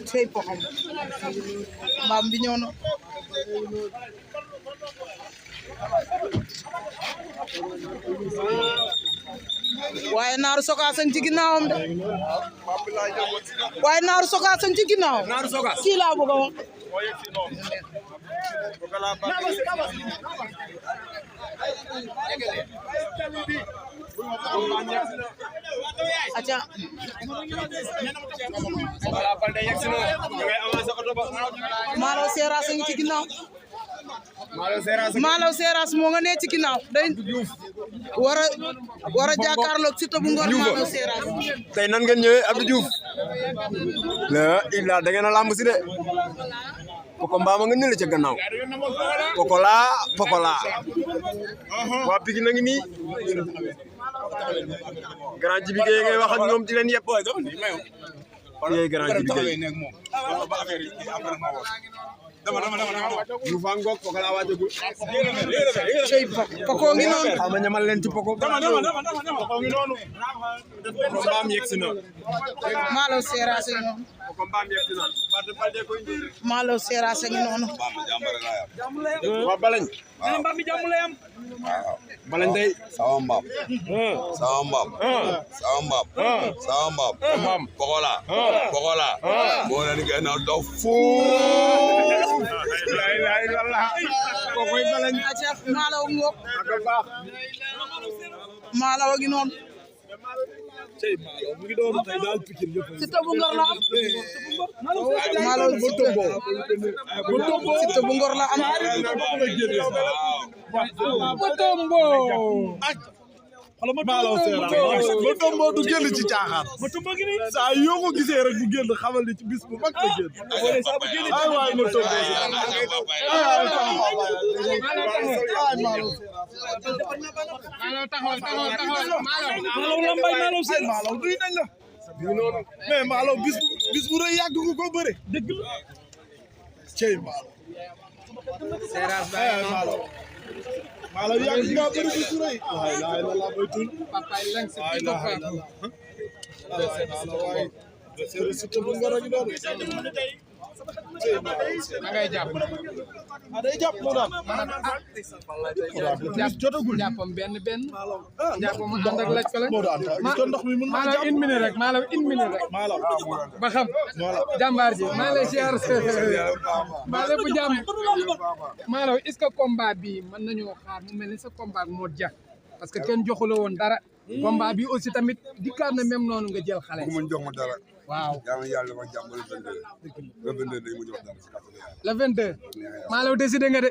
tey poxam mbaam bi ñëw na waaye naaru sokaas ci ginnaawam de waaye naaru sokaas ci ginnaaw kii laa bëgg a wax aca Malaw Seras a ngi ci ginnaaw Malaw Seras moo nga ne ci ginnaaw day war a jàkkaarloog Siteu bu Ngor Malaw Seras tey nan ngeen ñëwee Abdou Diouf la illa da ngeen a lamb si de Poko Mbama nga nële ca gannaaw Pokola waa Pikine na ngi nii grand Jibi Gueye ngay wax ak ñoom di leen yëpp yooyu grand Jibi Gueye Diouf a ngoog Pokola waajagul Poko ngi noonu xama ñamal leen ci Poko ngi noonu Poko Mbam yegsi na Malaw Seras a ngi noonu Poko Mbam yegsi na Malaw Seras a ngi noonu waa Balañ Balañ day sama mbaam Pokola boo leen gën a dof fuuf kokoy Balañ aca Malaw ngoog Malaw a ngi noonu Siteu bu Ngor la am Malaw Siteu bu Ngor la am Malaw Seras Matombo du génn ci caaxaan saa yoo ko gisee rek bu génn xamal ni ci bis bu mag la génn ay waay Matombo Malaw duy nañ la mais Malaw bis bu rëy yàgg nga ko bëre dëgg la cey Malaw yàgg nga bëri bis bu rëy waay la la bay tul Siteu bu Ngor ak doon ngay jàpp day jàpp mo daan jotagul jàppam benn jàppam mu ànd ak laaj ko la mo daan to ndox mi mën na Malaw une minute rek Malaw ba xam jàmbaar ji maa lay siyaar Malaw bu jàmm Malaw est-ce que combat bi mën nañoo xaar mu mel ni sa combat moo ja parce que kenn joxula woon dara combat bi aussi tamit dikkaat na même noonu nga jël xale mën jox ma dara waaw yàlla ma jàmbal le 22 day mu jox dara ci kàttan le 22 Malaw décidé nga de